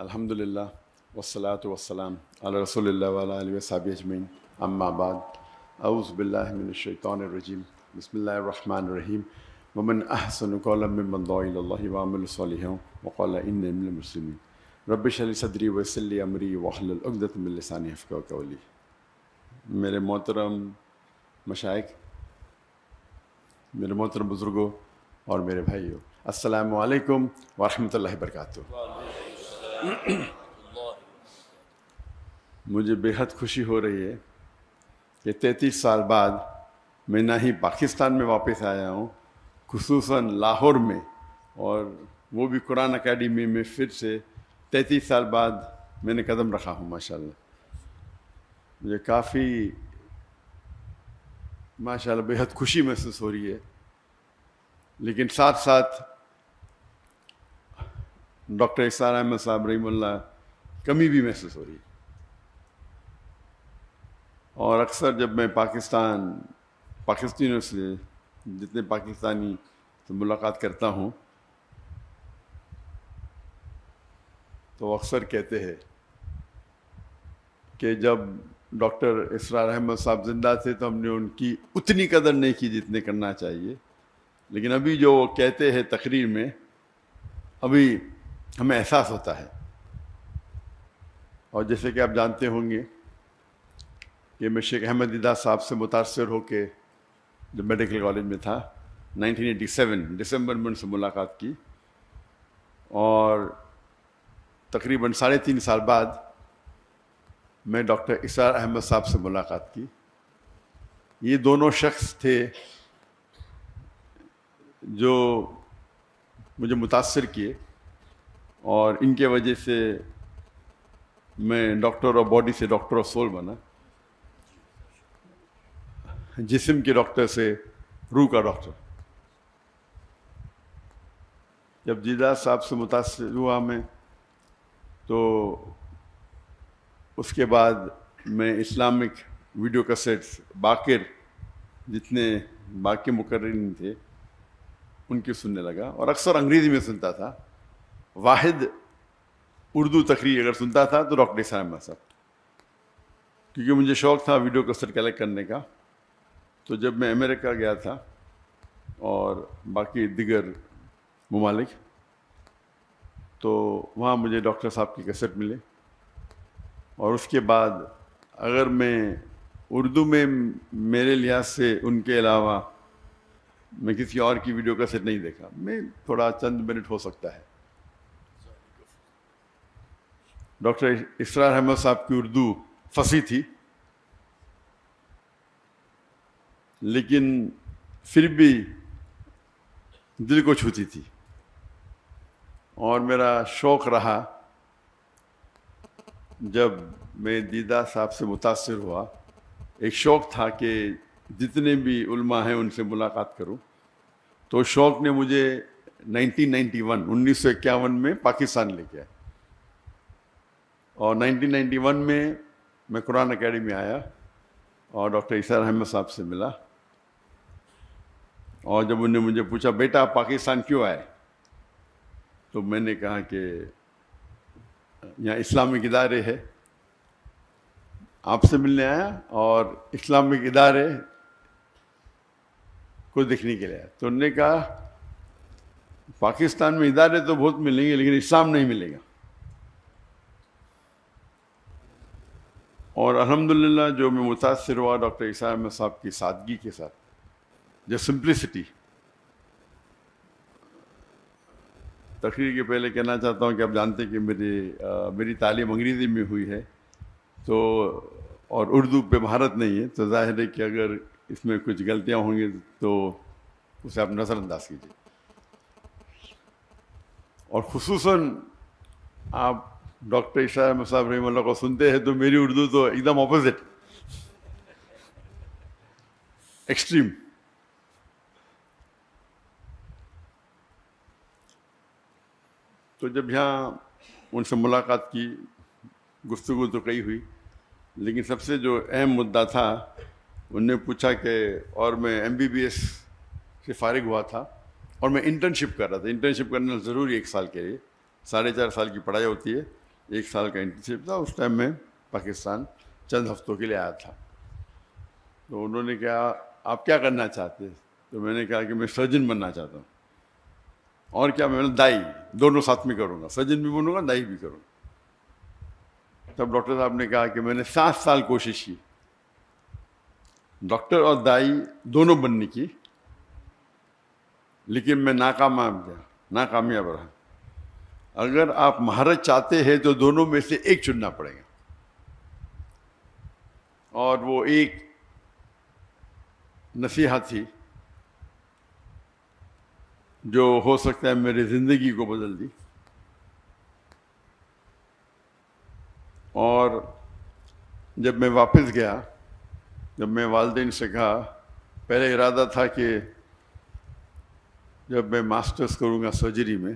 الحمدللہ والصلاة والسلام علی رسول اللہ وعلی آلہ وصحبہ اجمعین، اما بعد، اعوذ باللہ من الشیطان الرجیم، بسم اللہ الرحمن الرحیم۔ ومن احسن قولا ممن دعا الی اللہ وعمل صالحا وقال انی من المسلمین۔ رب اشرح لی صدری ویسر لی امری واحلل عقدۃ من لسانی یفقہوا قولی۔ میرے محترم مشائخ، میرے محترم بزرگوں اور میرے بھائیوں، السلام علیکم ورحمۃ اللہ وبرکاتہ۔ مجھے بے حد خوشی ہو رہی ہے کہ 33 سال بعد میں نہ ہی پاکستان میں واپس آیا ہوں، خصوصاً لاہور میں، اور وہ بھی قرآن اکیڈمی میں پھر سے 33 سال بعد میں نے قدم رکھا ہوں۔ ماشاءاللہ مجھے کافی ماشاءاللہ بے حد خوشی محسوس ہو رہی ہے، لیکن ساتھ ساتھ ڈاکٹر اسرار احمد صاحب رحمہ اللہ کمی بھی محسوس ہو رہی ہے۔ اور اکثر جب میں پاکستانیوں سے، جتنے پاکستانی سے ملاقات کرتا ہوں تو اکثر کہتے ہیں کہ جب ڈاکٹر اسرار احمد صاحب زندہ تھے تو ہم نے ان کی اتنی قدر نہیں کی جتنے کرنا چاہیے، لیکن ابھی جو وہ کہتے ہیں تقریر میں، ابھی ہمیں احساس ہوتا ہے۔ اور جیسے کہ آپ جانتے ہوں گے کہ میں شیخ احمد دیدہ صاحب سے متاثر ہو کے جب میڈیکل کالج میں تھا 1987 دسمبر میں ان سے ملاقات کی، اور تقریباً 3.5 سال بعد میں ڈاکٹر اسرار احمد صاحب سے ملاقات کی۔ یہ دونوں شخص تھے جو مجھے متاثر کیے، اور ان کے وجہ سے میں ڈاکٹر آف باڈی سے ڈاکٹر آف سول بنا، جسم کے ڈاکٹر سے روح کا ڈاکٹر۔ جب دیدہ صاحب سے متاثر ہوا میں تو اس کے بعد میں اسلامک ویڈیو کیسٹس باقر جتنے باقی مقررین تھے ان کی سننے لگا، اور اکثر انگریزی میں سنتا تھا۔ واحد اردو تقریر اگر سنتا تھا تو ڈاکٹر اسرار احمد صاحب، کیونکہ مجھے شوق تھا ویڈیو کیسٹ کلیکٹ کرنے کا۔ تو جب میں امریکہ گیا تھا اور باقی دیگر ممالک، تو وہاں مجھے ڈاکٹر صاحب کی کیسٹ ملے، اور اس کے بعد اگر میں اردو میں میرے لحاظ سے ان کے علاوہ میں کسی اور کی ویڈیو کیسٹ نہیں دیکھا۔ میں تھوڑا چند منٹ ہو سکتا ہے۔ ڈاکٹر اسرار احمد صاحب کی اردو فصیح تھی، لیکن پھر بھی دل کو چھوتی تھی، اور میرا شوق رہا جب میں دیدہ صاحب سے متاثر ہوا، ایک شوق تھا کہ جتنے بھی علماء ہیں ان سے ملاقات کروں۔ تو شوق نے مجھے 1951 میں پاکستان لے گیا، اور 1991 میں قرآن اکیڈمی آیا اور ڈاکٹر اسرار احمد صاحب سے ملا۔ اور جب انہوں نے مجھے پوچھا بیٹا آپ پاکستان کیوں آئے، تو میں نے کہا کہ یہاں اسلامک ادارے ہے، آپ سے ملنے آیا اور اسلامک ادارے کو دیکھنے کے لیے آیا۔ تو انہوں نے کہا پاکستان میں ادارے تو بہت ملیں گے لیکن اسلام نہیں ملے گا۔ اور الحمدللہ جو میں متاثر ہوا ڈاکٹر اسرار احمد صاحب کی سادگی کے ساتھ، جو سمپلسٹی۔ تقریر کے پہلے کہنا چاہتا ہوں کہ آپ جانتے ہیں کہ میری تعلیم انگریزی میں ہوئی ہے، تو اور اردو پہ مہارت نہیں ہے، تو ظاہر ہے کہ اگر اس میں کچھ غلطیاں ہوں گی تو اسے آپ نظر انداز کیجیے۔ اور خصوصاً آپ ڈاکٹر اسرار احمد صاحب رحمہ اللہ کو سنتے ہیں تو میری اردو تو ایک دم اپوزٹ، ایکسٹریم۔ تو جب یہاں ان سے ملاقات کی، گفتگو تو کئی ہوئی، لیکن سب سے جو اہم مدعا تھا، انہوں نے پوچھا کہ، اور میں MBBS سے فارغ ہوا تھا اور میں انٹرنشپ کر رہا تھا۔ انٹرنشپ کرنا ضروری 1 سال کے لیے، 4.5 سال کی پڑھائی ہوتی ہے، 1 سال کا انٹرنشپ تھا. اس ٹائم میں پاکستان چند ہفتوں کے لیے آیا تھا. تو انہوں نے کہا آپ کیا کرنا چاہتے ہیں؟ تو میں نے کہا کہ میں سرجن بننا چاہتا ہوں. اور کیا؟ میں نے دائی دونوں ساتھ میں کروں گا, سرجن بھی بنوں گا, دائی بھی کروں گا. تب ڈاکٹر صاحب نے کہا کہ میں نے 7 سال کوشش کی ڈاکٹر اور دائی دونوں بننے کی, لیکن میں ناکامیاب رہا. اگر آپ مہارت چاہتے ہیں تو دونوں میں سے ایک چننا پڑے گا, اور وہ ایک نصیحت تھی جو ہو سکتا ہے میری زندگی کو بدل دی. اور جب میں واپس گیا, جب میں والدین سے کہا, پہلے ارادہ تھا کہ جب میں ماسٹرز کروں گا سرجری میں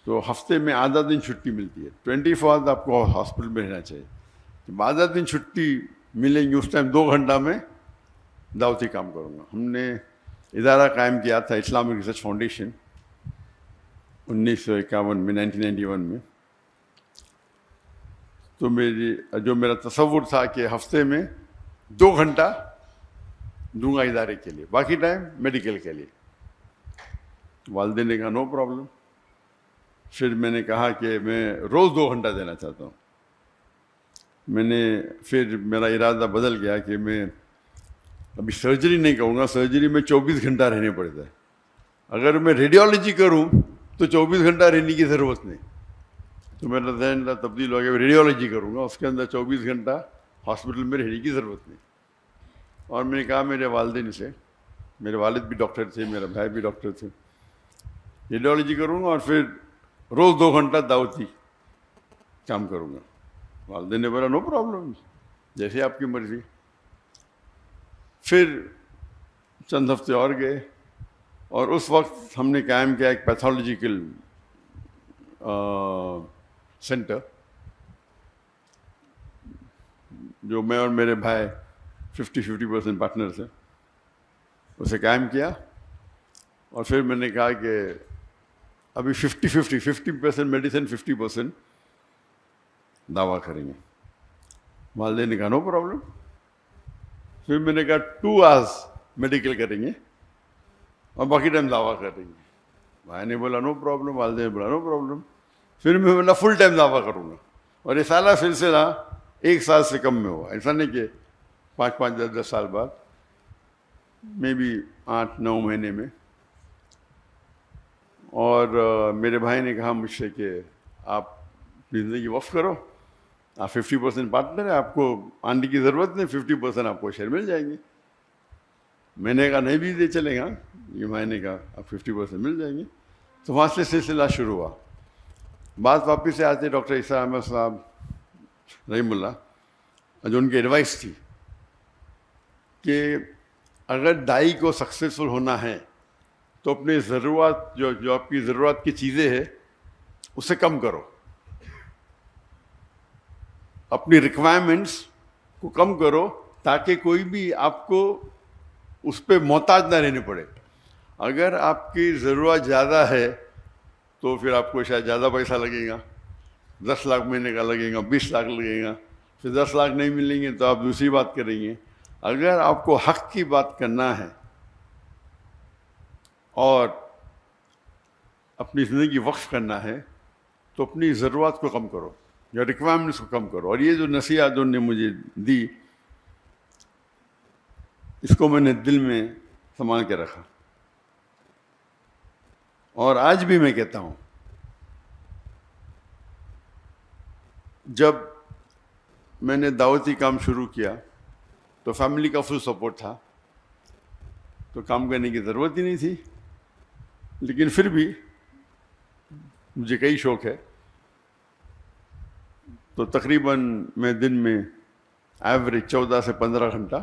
تو ہفتے میں آدھا دن چھٹی ملتی ہے, 24 آورز آپ کو ہاسپٹل میں رہنا چاہیے. جب آدھا دن چھٹی ملیں گی اس ٹائم 2 گھنٹہ میں دعوتی کام کروں گا. ہم نے ادارہ قائم کیا تھا اسلامک ریسرچ فاؤنڈیشن 1951 میں, 1991 میں. تو میرا تصور تھا کہ ہفتے میں 2 گھنٹہ دوں گا ادارے کے لیے, باقی ٹائم میڈیکل کے لیے. والدین نے کہا نو پرابلم. پھر میں نے کہا کہ میں روز 2 گھنٹہ دینا چاہتا ہوں. پھر میرا ارادہ بدل گیا کہ میں ابھی سرجری نہیں کروں گا. سرجری میں 24 گھنٹہ رہنے پڑتا ہے. اگر میں ریڈیولوجی کروں تو 24 گھنٹہ رہنے کی ضرورت نہیں. تو میرا ذہن تبدیل ہو گیا, ریڈیولوجی کروں گا, اس کے اندر 24 گھنٹہ ہاسپٹل میں رہنے کی ضرورت نہیں. اور میں نے کہا میرے والدین سے, میرے والد بھی ڈاکٹر تھے, میرا بھائی بھی ڈاکٹر تھے, ریڈیولوجی کروں گا اور پھر روز 2 گھنٹہ دعوتی کام کروں گا. والدین نے بولا نو پرابلم, جیسے آپ کی مرضی. پھر چند ہفتے اور گئے اور اس وقت ہم نے قائم کیا ایک پیتھولوجیکل سینٹر, جو میں اور میرے بھائی 50% پارٹنرس ہیں, اسے قائم کیا. اور پھر میں نے کہا کہ ابھی 50% میڈیسن 50% دعویٰ کریں گے. والدین نے کہا نو پرابلم. پھر میں نے کہا 2 آورز میڈیکل کریں گے اور باقی ٹائم دعویٰ کریں گے. بھائی نے بولا نو پرابلم, والدین نے بولا نو پرابلم. پھر میں بولا فل ٹائم دعویٰ کروں گا. اور یہ سارا سلسلہ 1 سال سے کم میں ہوا. ایسا نہیں کہ 5 10 سال بعد, میں بھی 8 9 مہینے میں. اور میرے بھائی نے کہا مجھ سے کہ آپ زندگی وقف کرو, آپ 50% پارٹنر ہیں, آپ کو آنے کی ضرورت نہیں, 50% آپ کو شیئر مل جائیں گے. میں نے کہا نہیں بھی دے چلے گا. یہ بھائی نے کہا آپ 50% مل جائیں گے. تو وہاں سے سلسلہ شروع ہوا. بات واپس سے آتے ڈاکٹر عیسیٰ احمد صاحب رحم اللہ, جو ان کی ایڈوائس تھی کہ اگر دائی کو سکسیزفل ہونا ہے تو اپنے ضرورت جو آپ کی ضرورت کی چیزیں ہیں اسے کم کرو, اپنی ریکوائرمنٹس کو کم کرو تاکہ کوئی بھی آپ کو اس پہ محتاج نہ رہنے پڑے. اگر آپ کی ضرورت زیادہ ہے تو پھر آپ کو شاید زیادہ پیسہ لگے گا, 10 لاکھ مہینے کا لگے گا, 20 لاکھ لگے گا. پھر 10 لاکھ نہیں ملیں گے تو آپ دوسری بات کریں گے. اگر آپ کو حق کی بات کرنا ہے اور اپنی زندگی وقف کرنا ہے تو اپنی ضرورت کو کم کرو یا ریکوائرمنٹس کو کم کرو. اور یہ جو نصیحت انہوں نے مجھے دی, اس کو میں نے دل میں سنبھال کے رکھا. اور آج بھی میں کہتا ہوں, جب میں نے دعوتی کام شروع کیا تو فیملی کا فل سپورٹ تھا, تو کام کرنے کی ضرورت ہی نہیں تھی. لیکن پھر بھی مجھے کئی شوق ہے, تو تقریباً میں دن میں ایوریج 14 سے 15 گھنٹہ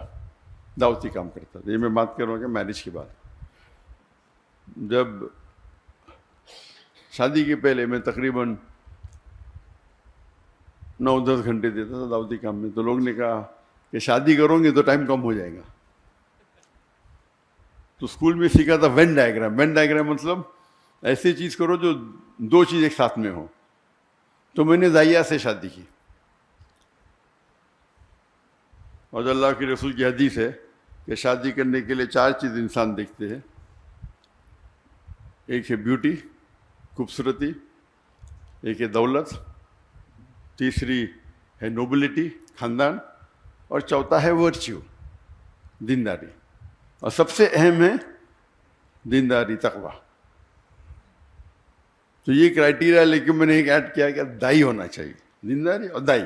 دعوتی کام کرتا تھا. یہ میں بات کر رہا ہوں کہ میرج کے بعد. جب شادی کے پہلے میں تقریباً 9 10 گھنٹے دیتا تھا دعوتی کام میں. تو لوگ نے کہا کہ شادی کرو گے تو ٹائم کم ہو جائے گا. تو اسکول میں سیکھا تھا وین ڈائیگرام. وین ڈائیگرام مطلب ایسی چیز کرو جو 2 چیز ایک ساتھ میں ہو. تو میں نے دائیا سے شادی کی. اور اللہ کے رسول کی حدیث ہے کہ شادی کرنے کے لیے 4 چیز انسان دیکھتے ہیں. ایک ہے بیوٹی، خوبصورتی، ایک ہے دولت، تیسری ہے نوبلٹی، خاندان، اور چوتھا ہے ورچیو، دینداری. اور سب سے اہم ہے دینداری، تقوی. تو یہ کرائٹیریا لے کے میں نے ایک ایڈ کیا کہ دائی ہونا چاہیے، دینداری اور دائی.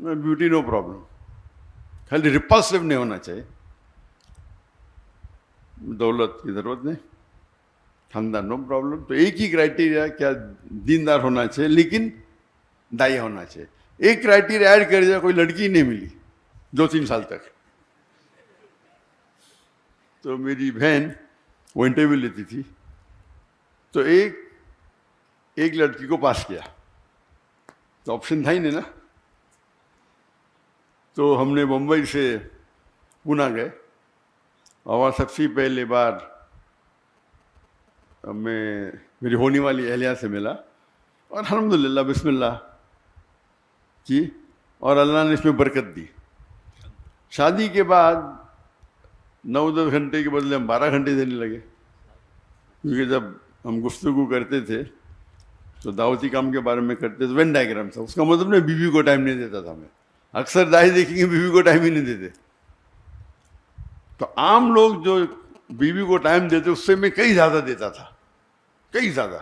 بیوٹی نو پرابلم، خالی ریپلسو نہیں ہونا چاہیے. دولت کی ضرورت نہیں، خاندان نو پرابلم. تو ایک ہی کرائٹیریا کیا دیندار ہونا چاہیے لیکن دائی ہونا چاہیے. ایک کرائٹیریا ایڈ کر دیا، کوئی لڑکی نہیں ملی 2-3 سال تک. تو میری بہن وہ انٹرویو لیتی تھی، تو ایک لڑکی کو پاس کیا، تو آپشن تھا ہی نہیں نا. تو ہم نے بمبئی سے پونا گئے اور سب سے پہلے بار میں میری ہونے والی اہلیہ سے ملا اور الحمدللہ بسم اللہ کی، اور اللہ نے اس میں برکت دی. شادی کے بعد 9-10 گھنٹے کے بدلے ہم 12 گھنٹے دینے لگے، کیونکہ جب ہم گفتگو کرتے تھے تو دعوتی کام کے بارے میں کرتے تھے. وین ڈائیگرام تھا، اس کا مطلب نہیں بیوی کو ٹائم نہیں دیتا تھا. میں اکثر دائی دیکھیں گے بیوی کو ٹائم ہی نہیں دیتے. تو عام لوگ جو بیوی کو ٹائم دیتے اس سے میں کئی زیادہ دیتا تھا، کئی زیادہ.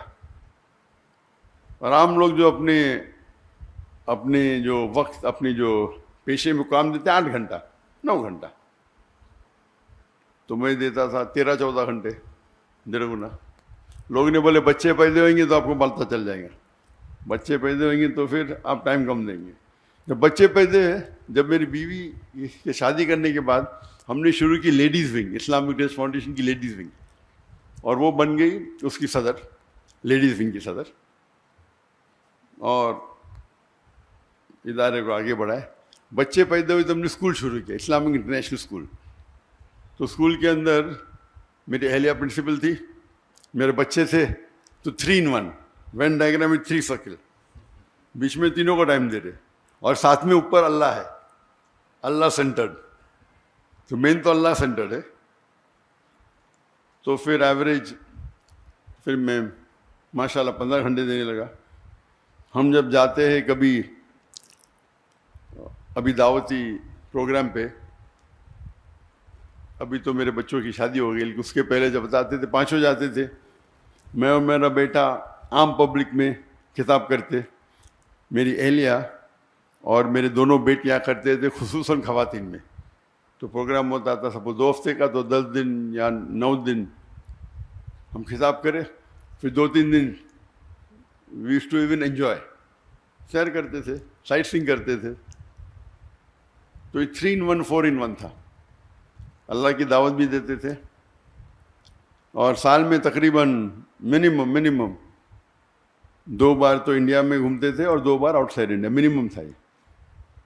اور عام لوگ جو اپنے جو وقت، اپنے جو پیشے میں کام دیتے 8 گھنٹہ 9 گھنٹہ، تو میں دیتا تھا 13-14 گھنٹے، 1.5 گنا. لوگ نے بولے بچے پیدا ہوئیں گے تو آپ کو پتہ چل جائے گا، بچے پیدا ہوئیں گے تو پھر آپ ٹائم کم دیں گے. جب بچے پیدا ہوئے، جب میری بیوی کے شادی کرنے کے بعد ہم نے شروع کی ladies wing, Islamic trust foundation کی لیڈیز ونگ، اور وہ بن گئی اس کی صدر، لیڈیز ونگ کی صدر، اور ادارے کو آگے بڑھائے. بچے پیدا ہوئے تو ہم نے اسکول شروع کیا، اسلامک انٹرنیشنل اسکول. تو اسکول کے اندر میری اہلیہ پرنسپل تھی، میرے بچے تھے، تو 3 in 1 وین ڈائیگرام میں 3 سرکل، بیچ میں تینوں کو ٹائم دے رہے، اور ساتھ میں اوپر اللہ ہے، اللہ سینٹرڈ. تو مین تو اللہ سینٹرڈ ہے. تو پھر ایوریج پھر میں ماشاءاللہ 15 گھنٹے دینے لگا. ہم جب جاتے ہیں کبھی ابھی دعوتی پروگرام پہ، ابھی تو میرے بچوں کی شادی ہو گئی لیکن اس کے پہلے جب جاتے تھے 5 جاتے تھے، میں اور میرا بیٹا عام پبلک میں خطاب کرتے، میری اہلیہ اور میرے دونوں بیٹیاں کرتے تھے خصوصاً خواتین میں. تو پروگرام ہوتا تھا سب 2 ہفتے کا، تو 10 دن یا 9 دن ہم خطاب کرے، پھر 2-3 دن we used to even enjoy, سیر کرتے تھے، سائٹ سینگ کرتے تھے. تو یہ 3 in 1 4 in 1 تھا. اللہ کی دعوت بھی دیتے تھے، اور سال میں تقریباً منیمم 2 بار تو انڈیا میں گھومتے تھے اور 2 بار آؤٹ سائڈ انڈیا، منیمم تھا. یہ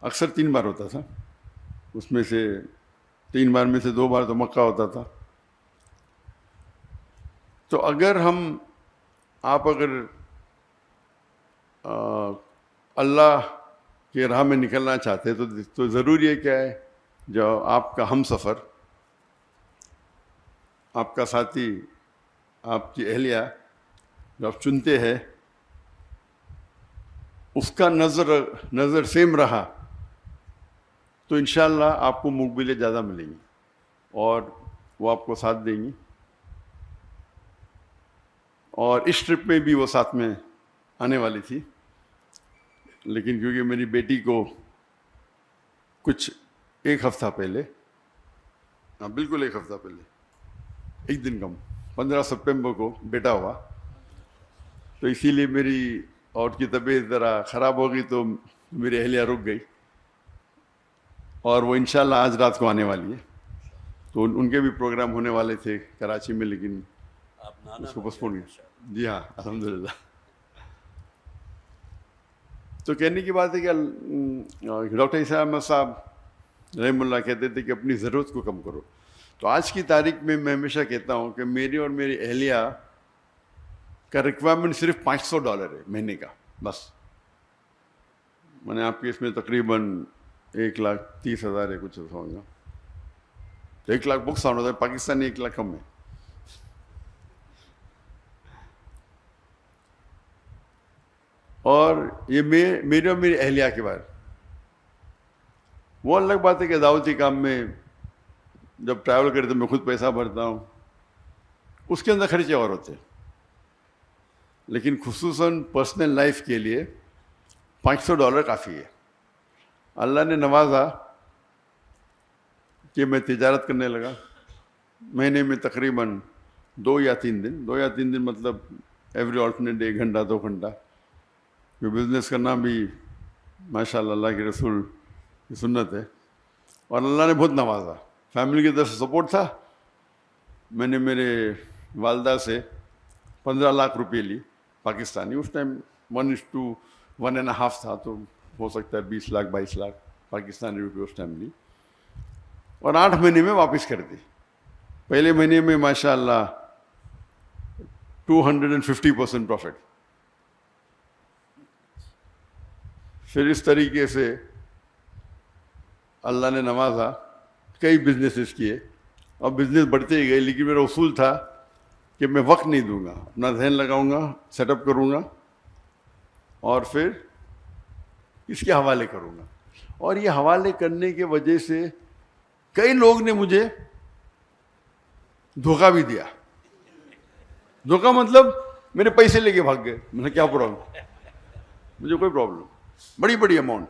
اکثر 3 بار ہوتا تھا، اس میں سے 3 بار میں سے 2 بار تو مکہ ہوتا تھا. تو اگر آپ اللہ کی راہ میں نکلنا چاہتے تو ضروری ہے کیا ہے، جو آپ کا ہم سفر، آپ کا ساتھی، آپ کی اہلیہ جو آپ چنتے ہیں، اس کا نظر سیم رہا تو انشاءاللہ آپ کو مقبلیں زیادہ ملیں گی اور وہ آپ کو ساتھ دیں گی. اور اس ٹرپ میں بھی وہ ساتھ میں آنے والی تھی، لیکن کیونکہ میری بیٹی کو کچھ 1 ہفتہ پہلے، بالکل 1 ہفتہ پہلے، 1 دن کم، 15 سپٹمبر کو بیٹا ہوا، تو اسی لیے میری اور کی طبیعت ذرا خراب ہو گئی، تو میری اہلیہ رک گئی، اور وہ انشاءاللہ آج رات کو آنے والی ہے. تو ان کے بھی پروگرام ہونے والے تھے کراچی میں، لیکن اس کو پوسٹپون کیا. جی ہاں الحمدللہ. تو کہنے کی بات ہے کہ ڈاکٹر عیسیٰ احمد صاحب رحم اللہ کہتے تھے کہ اپنی ضرورت کو کم کرو. تو آج کی تاریخ میں ہمیشہ کہتا ہوں کہ میری اور میری اہلیہ کا ریکوائرمنٹ صرف $500 ہے مہینے کا بس. میں نے آپ کے اس میں تقریباً 1,30,000 ہے کچھ ایسا ہوگا. 1 لاکھ بک ساؤنڈ ہوتا ہے, پاکستانی 1 لاکھ کم ہے. اور یہ میرے اور میری اہلیہ کے بارے, وہ الگ بات ہے کہ دعوتی کام میں جب ٹریول کرتے تو میں خود پیسہ بھرتا ہوں, اس کے اندر خرچے اور ہوتے ہیں. لیکن خصوصاً پرسنل لائف کے لیے $500 کافی ہے. اللہ نے نوازا کہ میں تجارت کرنے لگا. مہینے میں تقریباً 2 یا 3 دن مطلب ایوری آلٹرنیٹ ڈے 1 گھنٹہ 2 گھنٹہ. یہ بزنس کرنا بھی ماشاء اللہ اللہ کے رسول کی سنت ہے. اور اللہ نے بہت نوازا, فیملی کی طرف سے سپورٹ تھا. میں نے میرے والدہ سے 15 لاکھ روپے لی پاکستانی. اس ٹائم 1:1.5 تھا, تو ہو سکتا ہے 20 لاکھ 22 لاکھ پاکستانی روپے اس ٹائم لی, اور 8 مہینے میں واپس کر دی. پہلے مہینے میں ماشاء اللہ 250% پروفٹ. پھر اس طریقے سے اللہ نے نوازا, کئی بزنسز کیے اور بزنس بڑھتے ہی گئے. لیکن میرا اصول تھا کہ میں وقت نہیں دوں گا, اپنا ذہن لگاؤں گا, سیٹ اپ کروں گا اور پھر اس کے حوالے کروں گا. اور یہ حوالے کرنے کی وجہ سے کئی لوگ نے مجھے دھوکہ بھی دیا. دھوکہ مطلب میرے پیسے لے کے بھاگ گئے. میں نے کیا پرابلم, مجھے کوئی پرابلم. بڑی اماؤنٹ,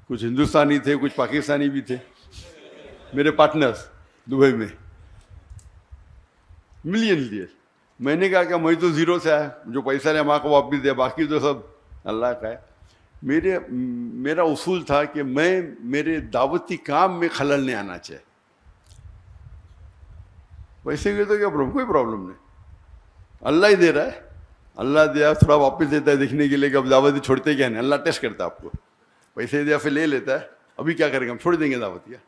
کچھ ہندوستانی تھے کچھ پاکستانی بھی تھے میرے پارٹنرز دبئی میں, ملین لیے. میں نے کہا کہ میں تو زیرو سے آیا, جو پیسہ لے ماں کو واپس دیا, باقی تو سب اللہ کا ہے. میرا اصول تھا کہ میرے دعوتی کام میں خلل نہیں آنا چاہیے. ویسے بھی تو کیا پرابلم, کوئی پرابلم نہیں. اللہ ہی دے رہا ہے, اللہ دیا تھوڑا واپس دیتا ہے دیکھنے کے لیے کہ اب دعوتی چھوڑتے کیا نہیں. اللہ ٹیسٹ کرتا ہے آپ کو, پیسے دیا پھر لے لیتا ہے, ابھی کیا کریں گے ہم, چھوڑ دیں گے دعوتیاں.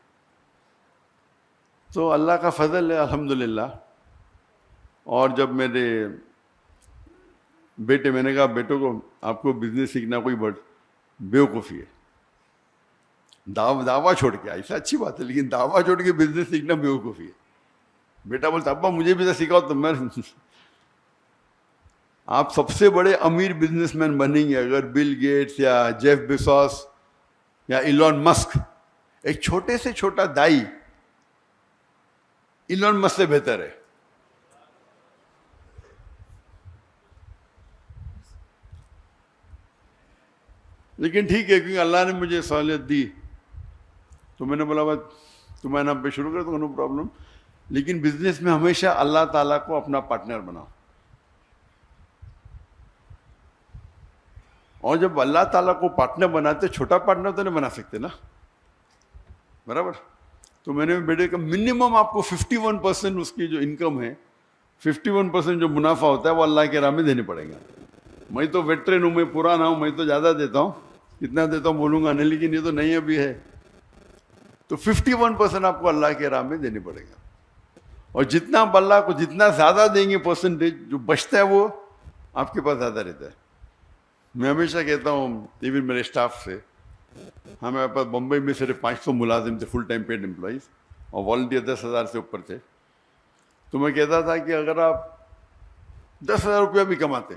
تو اللہ کا فضل ہے الحمدللہ. اور جب میرے بیٹے, میں نے کہا بیٹوں کو آپ کو بزنس سیکھنا کوئی بیوقوفی ہے, دعویٰ چھوڑ کے, ایسا اچھی بات ہے لیکن دعویٰ چھوڑ کے بزنس سیکھنا بیوقوفی ہے. بیٹا بولتا ابا مجھے بھی تو سکھاؤ. تو میں آپ سب سے بڑے امیر بزنس مین بنیں گے اگر بل گیٹس یا جیف بیزوس یا ایلون مسک, ایک چھوٹے سے چھوٹا دائی ایلون مسک سے بہتر ہے. لیکن ٹھیک ہے, کیونکہ اللہ نے مجھے سہولت دی تو میں نے بولا بس تمہارے نام پہ شروع کر دو, نو پرابلم. لیکن بزنس میں ہمیشہ اللہ تعالیٰ کو اپنا پارٹنر بناؤ. اور جب اللہ تعالیٰ کو پارٹنر بناتے, چھوٹا پارٹنر تو نہیں بنا سکتے نا, برابر. تو میں نے بیٹے کا منیمم آپ کو 51% اس کی جو انکم ہے, 51% جو منافع ہوتا ہے وہ اللہ کے راہ میں دینے پڑیں گا. میں تو ویٹرن ہوں, میں پرانا ہوں, میں تو زیادہ دیتا ہوں, کتنا دیتا ہوں بولوں گا نہیں, لیکن یہ تو نہیں ابھی ہے. تو 51% آپ کو اللہ کے راہ میں دینے پڑے گا. اور جتنا آپ اللہ کو جتنا زیادہ دیں گے پرسنٹیج جو بچتا ہے وہ آپ کے پاس زیادہ رہتا ہے. میں ہمیشہ کہتا ہوں ایون میرے اسٹاف سے, ہمارے پاس بمبئی میں صرف 500 ملازم تھے فل ٹائم پیڈ امپلائیز, اور والنٹیئر 10,000 سے اوپر تھے. تو میں کہتا تھا کہ اگر آپ 10,000 روپیہ بھی کماتے,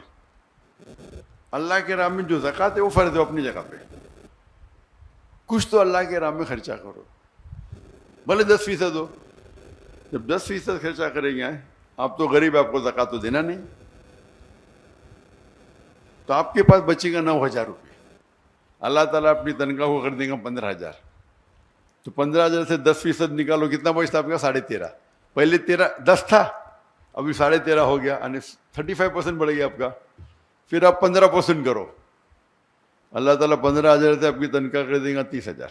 اللہ کے راہ میں جو زکوٰۃ ہے وہ فرض ہے اپنی جگہ پہ, کچھ تو اللہ کے راہ میں خرچہ کرو, بھلے 10% ہو. جب 10% خرچہ کریں گے آپ تو غریب, آپ کو زکوٰۃ تو دینا نہیں, تو آپ کے پاس بچے گا 9,000 روپئے. اللہ تعالیٰ اپنی تنخواہ کو کر دیں گا 15,000. تو 15,000 سے 10% نکالو, کتنا بچتا آپ کا؟ 13.5. پہلے 10 تھا, ابھی 13.5 ہو گیا, یعنی 35% بڑھ گیا آپ کا. پھر آپ 15% کرو, اللہ تعالیٰ 15,000 سے آپ کی تنخواہ کر دیں گا 30,000.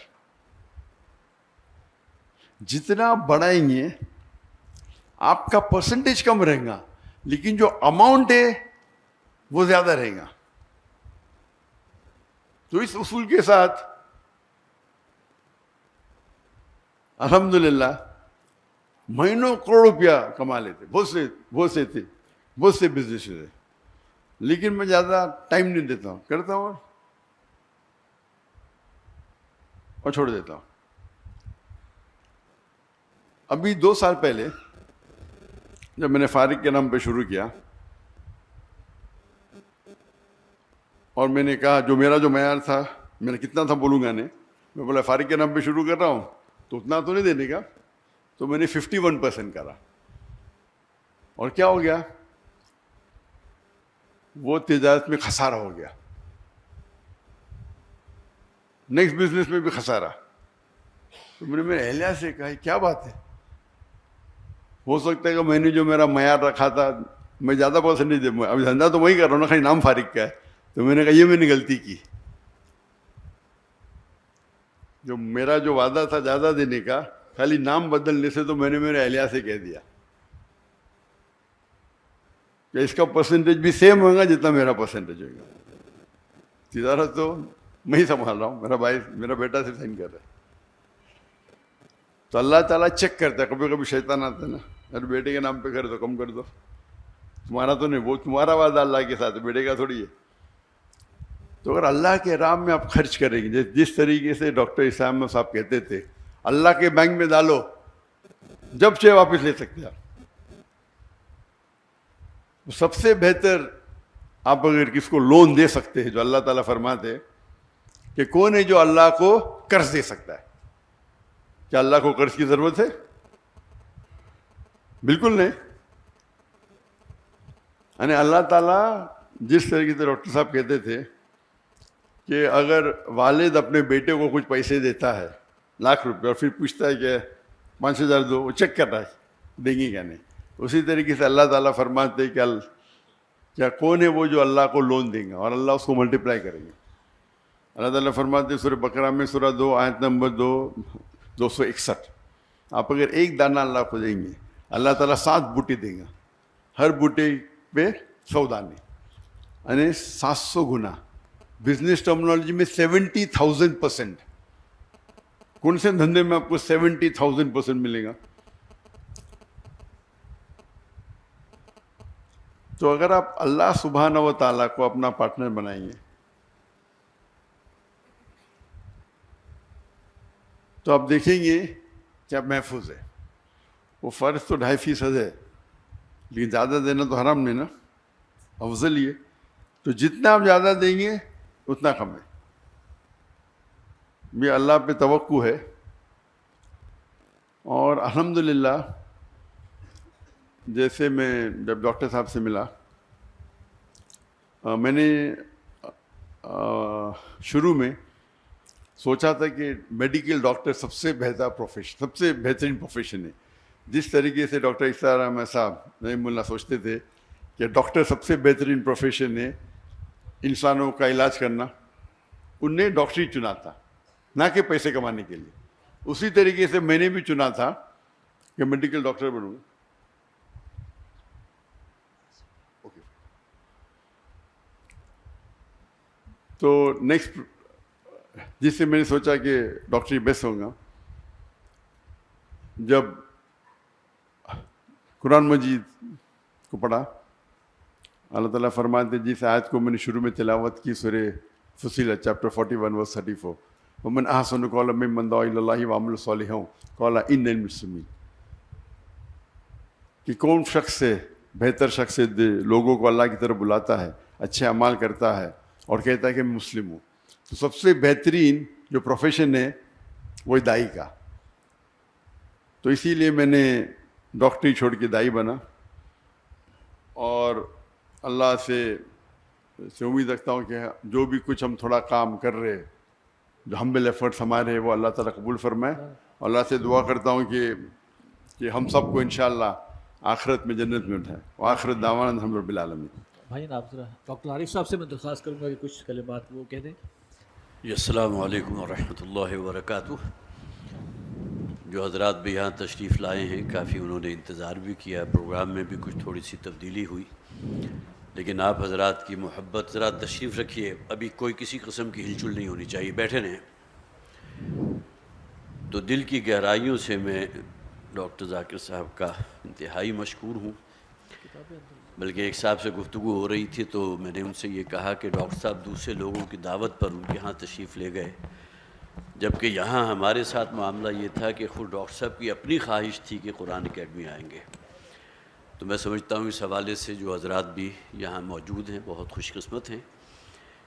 جتنا بڑھائیں گے آپ کا پرسنٹیج کم رہے گا, لیکن جو اماؤنٹ ہے وہ زیادہ رہے گا. تو اس اصول کے ساتھ الحمدللہ مہینوں کروڑ روپیہ کما لیتے. بہت سے تھے بہت سے بزنس ہے، لیکن میں زیادہ ٹائم نہیں دیتا ہوں، کرتا ہوں اور چھوڑ دیتا ہوں. ابھی 2 سال پہلے جب میں نے فارغ کے نام پہ شروع کیا، اور میں نے کہا جو میرا جو معیار تھا، میں نے کتنا تھا بولوں گا نہیں، میں بولا فارغ کے نام پہ شروع کر رہا ہوں تو اتنا تو نہیں دینے کا، تو میں نے 51% کرا. اور کیا ہو گیا؟ وہ تجارت میں خسارہ ہو گیا، نیکسٹ بزنس میں بھی خسارہ. تو میں نے میرے اہلیہ سے کہا کیا بات ہے؟ ہو سکتا ہے کہ میں نے جو میرا معیار رکھا تھا میں زیادہ پرسنٹیج دے، ابھی دھندا تو وہی کر رہا ہوں نا، خالی نام فارغ کا ہے. تو میں نے کہا یہ میں نے غلطی کی، جو میرا جو وعدہ تھا زیادہ دینے کا، خالی نام بدلنے سے تو میں نے میرے اہلیہ سے کہہ دیا کہ اس کا پرسنٹیج بھی سیم ہوگا جتنا میرا پرسنٹیج ہوگا. تجارت تو میں ہی سنبھال رہا ہوں، میرا بھائی میرا بیٹا سے سائن کر رہا ہے. تو اللہ تعالیٰ چیک کرتا ہے، کبھی کبھی شیطان آتا ہے نا، ارے بیٹے کے نام پہ کر دو، کم کر دو، تمہارا تو نہیں، وہ تمہارا وعدہ اللہ کے ساتھ ہے، بیٹے کا تھوڑی ہے. تو اگر اللہ کے راہ میں آپ خرچ کریں گے، جس طریقے سے ڈاکٹر اسلام صاحب کہتے تھے اللہ کے بینک میں ڈالو، جب چاہے واپس لے سکتے آپ. سب سے بہتر آپ اگر کس کو لون دے سکتے ہیں، جو اللہ تعالیٰ فرماتے کہ کون ہے جو اللہ کو قرض دے سکتا ہے؟ کیا اللہ کو قرض کی ضرورت ہے؟ بالکل نہیں. یعنی اللہ تعالیٰ جس طریقے سے ڈاکٹر صاحب کہتے تھے کہ اگر والد اپنے بیٹے کو کچھ پیسے دیتا ہے ₹1,00,000 اور پھر پوچھتا ہے کہ 5,000 دو، وہ چیک کر رہا ہے دیں گے کیا نہیں، اسی طریقے سے اللہ تعالیٰ فرماتے کہ کیا کون ہے وہ جو اللہ کو لون دیں گا اور اللہ اس کو ملٹیپلائی کریں گے. اللہ تعالیٰ فرماتے سورہ بقرہ میں سورہ 2 آیت نمبر 261، آپ اگر ایک دانہ اللہ کو دیں گے، اللہ تعالیٰ 7 بوٹے دیں گا، ہر بوٹے پہ 100 دانے، یعنی 700 گنا. بزنس ٹرمنالوجی میں 70,000%. کون سے دھندے میں آپ کو 70,000% ملے گا؟ تو اگر آپ اللہ سبحانہ و تعالیٰ کو اپنا پارٹنر بنائیں گے تو آپ دیکھیں گے کہ آپ محفوظ ہے. وہ فرض تو 2.5% ہے، لیکن زیادہ دینا تو حرام نہیں نا، افضل ہی ہے. تو جتنا آپ زیادہ دیں گے اتنا کم ہے. یہ اللہ پہ توقع ہے. اور الحمدللہ جیسے میں جب ڈاکٹر صاحب سے ملا، میں نے شروع میں سوچا تھا کہ میڈیکل ڈاکٹر سب سے بہتر پروفیشن، سب سے بہترین پروفیشن ہے. جس طریقے سے ڈاکٹر اسرار احمد صاحب رحمہ اللہ سوچتے تھے کہ ڈاکٹر سب سے بہترین پروفیشن ہے انسانوں کا علاج کرنا، ان نے ڈاکٹری چنا تھا نہ کہ پیسے کمانے کے لیے. اسی طریقے سے میں نے بھی چنا تھا کہ میڈیکل ڈاکٹر بنوں. تو نیکسٹ جس سے میں نے سوچا کہ ڈاکٹری بیسٹ ہوگا، جب قرآن مجید کو پڑھا، اللہ تعالیٰ فرماتے جس آیت کو میں نے شروع میں تلاوت کی سورہ فصیلت چیپٹر 41 ورس 34، ومن احسن قولا ممن دعا الی اللہ وعمل صالحا قال انی من المسلمین، کہ کون شخص ہے بہتر شخص ہے لوگوں کو اللہ کی طرف بلاتا ہے، اچھے اعمال کرتا ہے اور کہتا ہے کہ میں مسلم ہوں. تو سب سے بہترین جو پروفیشن ہے وہ دائی کا. تو اسی لیے میں نے ڈاکٹری چھوڑ کے دائی بنا، اور اللہ سے امید رکھتا ہوں کہ جو بھی کچھ ہم تھوڑا کام کر رہے ہیں، جو ہمبل ایفرٹس ہمارے وہ اللہ تعالیٰ قبول فرمائے. اللہ سے دعا کرتا ہوں کہ ہم سب کو انشاءاللہ آخرت میں جنت میں اٹھائے. وآخرت دعوانا الحمد للہ رب العالمین. بھائی آپ ذرا ڈاکٹر عارف صاحب سے میں درخواست کروں گا کہ کچھ کلمات وہ کہہ دیں. السلام علیکم ورحمۃ اللہ وبرکاتہ. جو حضرات بھی یہاں تشریف لائے ہیں، کافی انہوں نے انتظار بھی کیا، پروگرام میں بھی کچھ تھوڑی سی تبدیلی ہوئی، لیکن آپ حضرات کی محبت. ذرا تشریف رکھیے، ابھی کوئی کسی قسم کی ہلچل نہیں ہونی چاہیے، بیٹھے رہیں. تو دل کی گہرائیوں سے میں ڈاکٹر ذاکر صاحب کا انتہائی مشکور ہوں. بلکہ ایک صاحب سے گفتگو ہو رہی تھی تو میں نے ان سے یہ کہا کہ ڈاکٹر صاحب دوسرے لوگوں کی دعوت پر ان کے ہاں تشریف لے گئے، جبکہ یہاں ہمارے ساتھ معاملہ یہ تھا کہ خود ڈاکٹر صاحب کی اپنی خواہش تھی کہ قرآن اکیڈمی آئیں گے۔ تو میں سمجھتا ہوں اس حوالے سے جو حضرات بھی یہاں موجود ہیں بہت خوش قسمت ہیں،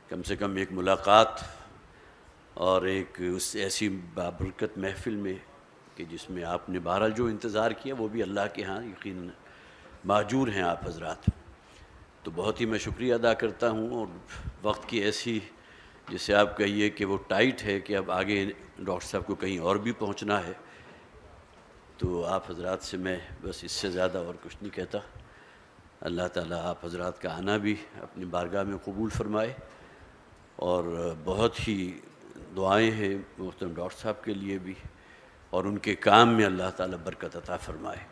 کم سے کم ایک ملاقات اور ایک اس ایسی بابرکت محفل میں کہ جس میں آپ نے بہرحال جو انتظار کیا وہ بھی اللہ کے ہاں یقیناً ماجور ہیں آپ حضرات۔ تو بہت ہی میں شکریہ ادا کرتا ہوں، اور وقت کی ایسی جسے آپ کہیے کہ وہ ٹائٹ ہے کہ اب آگے ڈاکٹر صاحب کو کہیں اور بھی پہنچنا ہے، تو آپ حضرات سے میں بس اس سے زیادہ اور کچھ نہیں کہتا۔ اللہ تعالیٰ آپ حضرات کا آنا بھی اپنی بارگاہ میں قبول فرمائے، اور بہت ہی دعائیں ہیں محترم ڈاکٹر صاحب کے لیے بھی، اور ان کے کام میں اللہ تعالیٰ برکت عطا فرمائے۔